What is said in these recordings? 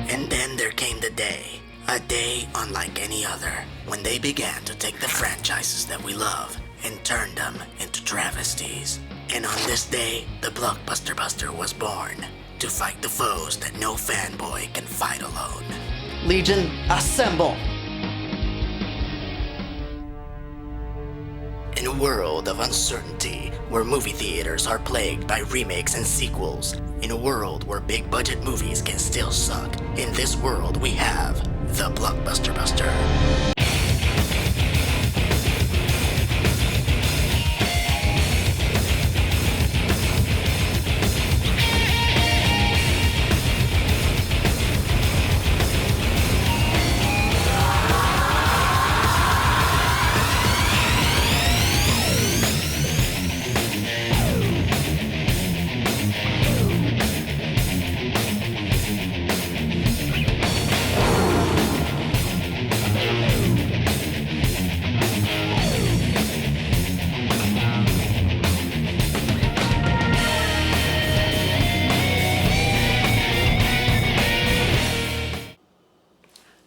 And then there came the day, a day unlike any other, when they began to take the franchises that we love and turn them into travesties. And on this day, the Blockbuster Buster was born, to fight the foes that no fanboy can fight alone. Legion, assemble! In a world of uncertainty, where movie theaters are plagued by remakes and sequels, in a world where big budget movies can still suck, in this world we have the Blockbuster Buster.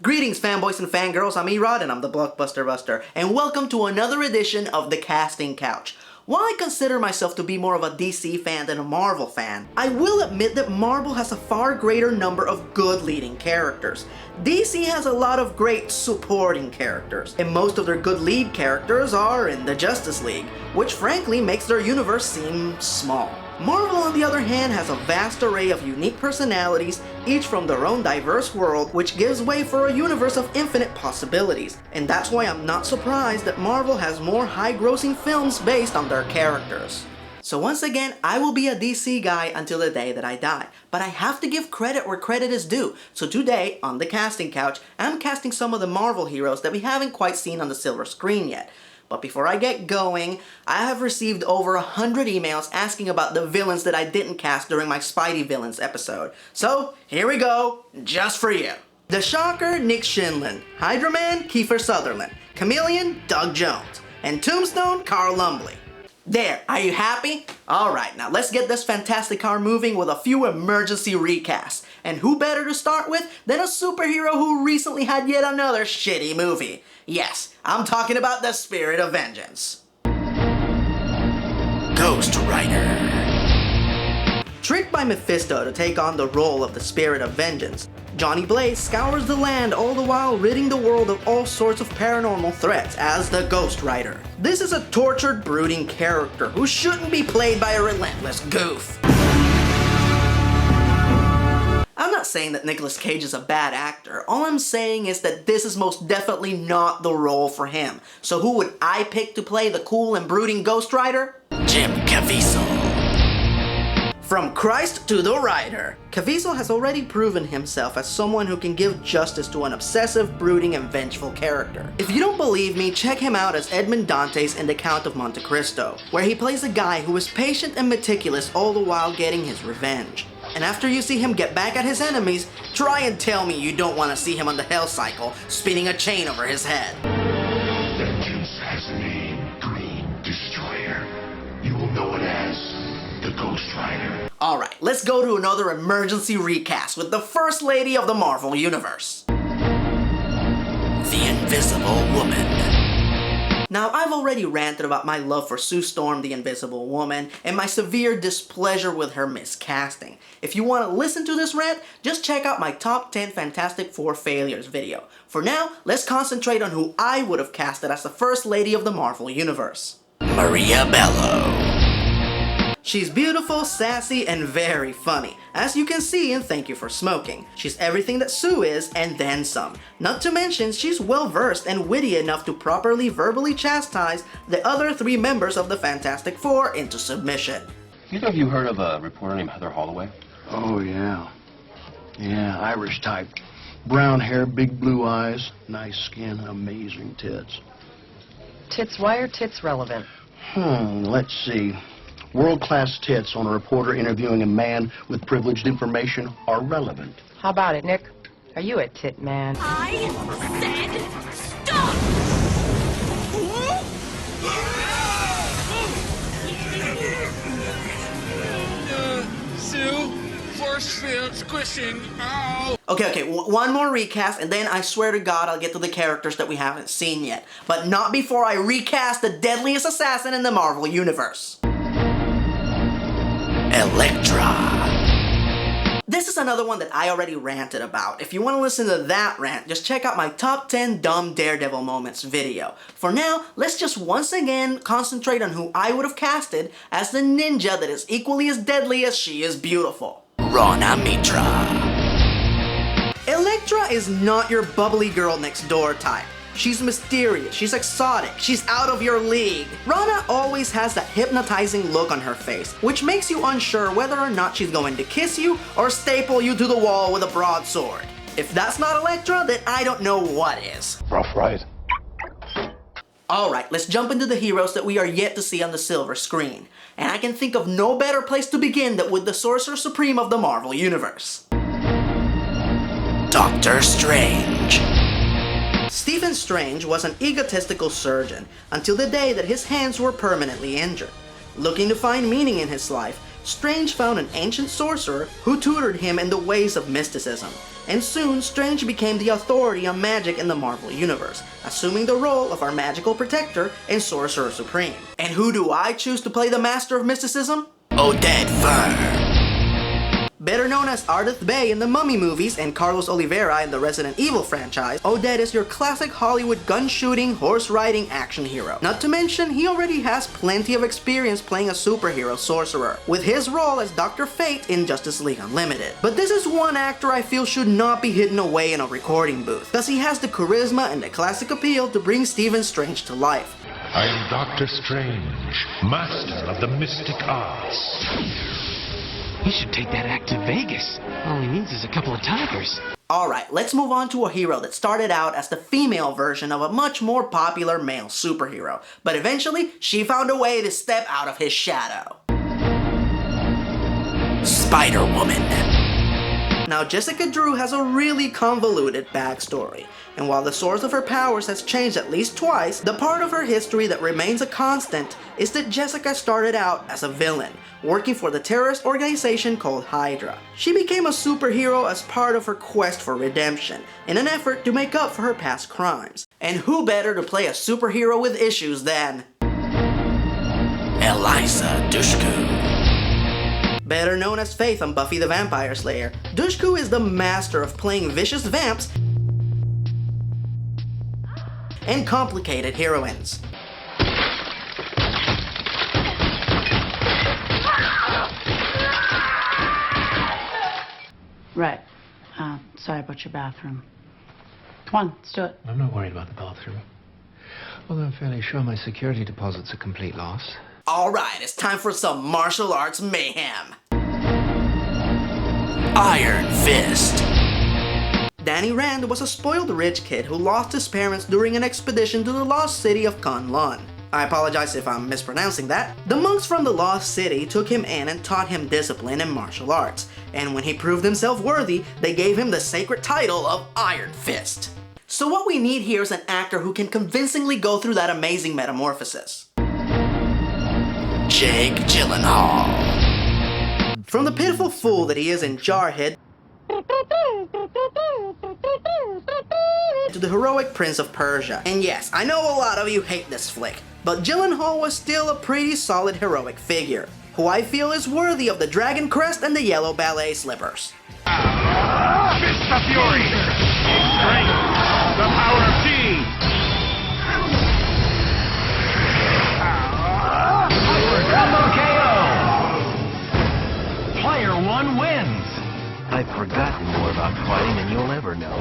Greetings fanboys and fangirls, I'm ERod and I'm the Blockbuster Buster, and welcome to another edition of the Casting Couch. While I consider myself to be more of a DC fan than a Marvel fan, I will admit that Marvel has a far greater number of good leading characters. DC has a lot of great supporting characters, and most of their good lead characters are in the Justice League, which frankly makes their universe seem small. Marvel, on the other hand, has a vast array of unique personalities, each from their own diverse world, which gives way for a universe of infinite possibilities. And that's why I'm not surprised that Marvel has more high-grossing films based on their characters. So once again, I will be a DC guy until the day that I die. But I have to give credit where credit is due. So today, on the Casting Couch, I'm casting some of the Marvel heroes that we haven't quite seen on the silver screen yet. But before I get going, I have received over 100 emails asking about the villains that I didn't cast during my Spidey Villains episode. So, here we go, just for you. The Shocker, Nick Shinlin. Hydra Man, Kiefer Sutherland. Chameleon, Doug Jones. And Tombstone, Carl Lumbly. There, are you happy? Alright, now let's get this fantastic car moving with a few emergency recasts. And who better to start with than a superhero who recently had yet another shitty movie. Yes, I'm talking about the Spirit of Vengeance. Ghost Rider. Tricked by Mephisto to take on the role of the Spirit of Vengeance, Johnny Blaze scours the land all the while ridding the world of all sorts of paranormal threats as the Ghost Rider. This is a tortured, brooding character who shouldn't be played by a relentless goof. I'm not saying that Nicolas Cage is a bad actor. All I'm saying is that this is most definitely not the role for him. So who would I pick to play the cool and brooding Ghost Rider? Jim Caviezel. From Christ to the Rider. Caviezel has already proven himself as someone who can give justice to an obsessive, brooding, and vengeful character. If you don't believe me, check him out as Edmond Dantes in The Count of Monte Cristo, where he plays a guy who is patient and meticulous all the while getting his revenge. And after you see him get back at his enemies, try and tell me you don't want to see him on the Hell Cycle, spinning a chain over his head. Vengeance has a name, Green Destroyer. You will know it as the Ghost Rider. Alright, let's go to another emergency recast with the First Lady of the Marvel Universe. The Invisible Woman. Now, I've already ranted about my love for Sue Storm, the Invisible Woman, and my severe displeasure with her miscasting. If you want to listen to this rant, just check out my Top 10 Fantastic Four Failures video. For now, let's concentrate on who I would have casted as the First Lady of the Marvel Universe. Maria Bello. She's beautiful, sassy, and very funny, as you can see in Thank You for Smoking. She's everything that Sue is, and then some. Not to mention, she's well-versed and witty enough to properly verbally chastise the other three members of the Fantastic Four into submission. Either of you heard of a reporter named Heather Holloway? Oh, yeah. Yeah, Irish type. Brown hair, big blue eyes, nice skin, amazing tits. Tits, why are tits relevant? Let's see. World-class tits on a reporter interviewing a man with privileged information are relevant. How about it, Nick? Are you a tit man? I said stop! Sue? force field squishing. Ow! Okay, one more recast, and then I swear to God I'll get to the characters that we haven't seen yet. But not before I recast the deadliest assassin in the Marvel Universe. Elektra. This is another one that I already ranted about. If you want to listen to that rant, just check out my top 10 dumb Daredevil moments video. For now, let's just once again concentrate on who I would have casted as the ninja that is equally as deadly as she is beautiful. Rana Mitra. Elektra is not your bubbly girl next door type. She's mysterious, she's exotic, she's out of your league. Rana always has that hypnotizing look on her face, which makes you unsure whether or not she's going to kiss you or staple you to the wall with a broadsword. If that's not Elektra, then I don't know what is. Rough ride. Alright, let's jump into the heroes that we are yet to see on the silver screen. And I can think of no better place to begin than with the Sorcerer Supreme of the Marvel Universe. Doctor Strange. Stephen Strange was an egotistical surgeon until the day that his hands were permanently injured. Looking to find meaning in his life, Strange found an ancient sorcerer who tutored him in the ways of mysticism, and soon Strange became the authority on magic in the Marvel Universe, assuming the role of our magical protector and Sorcerer Supreme. And who do I choose to play the Master of Mysticism? Oded Fur. Better known as Ardeth Bay in the Mummy movies and Carlos Oliveira in the Resident Evil franchise, Oded is your classic Hollywood gun-shooting, horse-riding action hero. Not to mention, he already has plenty of experience playing a superhero sorcerer, with his role as Dr. Fate in Justice League Unlimited. But this is one actor I feel should not be hidden away in a recording booth, thus he has the charisma and the classic appeal to bring Stephen Strange to life. I am Doctor Strange, master of the mystic arts. We should take that act to Vegas. All he needs is a couple of tigers. Alright, let's move on to a hero that started out as the female version of a much more popular male superhero, but eventually she found a way to step out of his shadow. Spider-Woman. Now, Jessica Drew has a really convoluted backstory, and while the source of her powers has changed at least twice, the part of her history that remains a constant is that Jessica started out as a villain, working for the terrorist organization called Hydra. She became a superhero as part of her quest for redemption, in an effort to make up for her past crimes. And who better to play a superhero with issues than Eliza Dushku. Better known as Faith on Buffy the Vampire Slayer, Dushku is the master of playing vicious vamps and complicated heroines. Right. Sorry about your bathroom. Come on, let's do it. I'm not worried about the bathroom. Although I'm fairly sure my security deposit's a complete loss. Alright, it's time for some martial arts mayhem. Iron Fist. Danny Rand was a spoiled rich kid who lost his parents during an expedition to the lost city of Kunlun. I apologize if I'm mispronouncing that. The monks from the lost city took him in and taught him discipline and martial arts, and when he proved himself worthy, they gave him the sacred title of Iron Fist. So what we need here is an actor who can convincingly go through that amazing metamorphosis. Jake Gyllenhaal. From the pitiful fool that he is in Jarhead, to the heroic Prince of Persia. And yes, I know a lot of you hate this flick, but Gyllenhaal was still a pretty solid heroic figure, who I feel is worthy of the dragon crest and the yellow ballet slippers. Fist of Fury! Strength! The power of T! Combo KO! Player one wins! I've forgotten more about fighting than you'll ever know.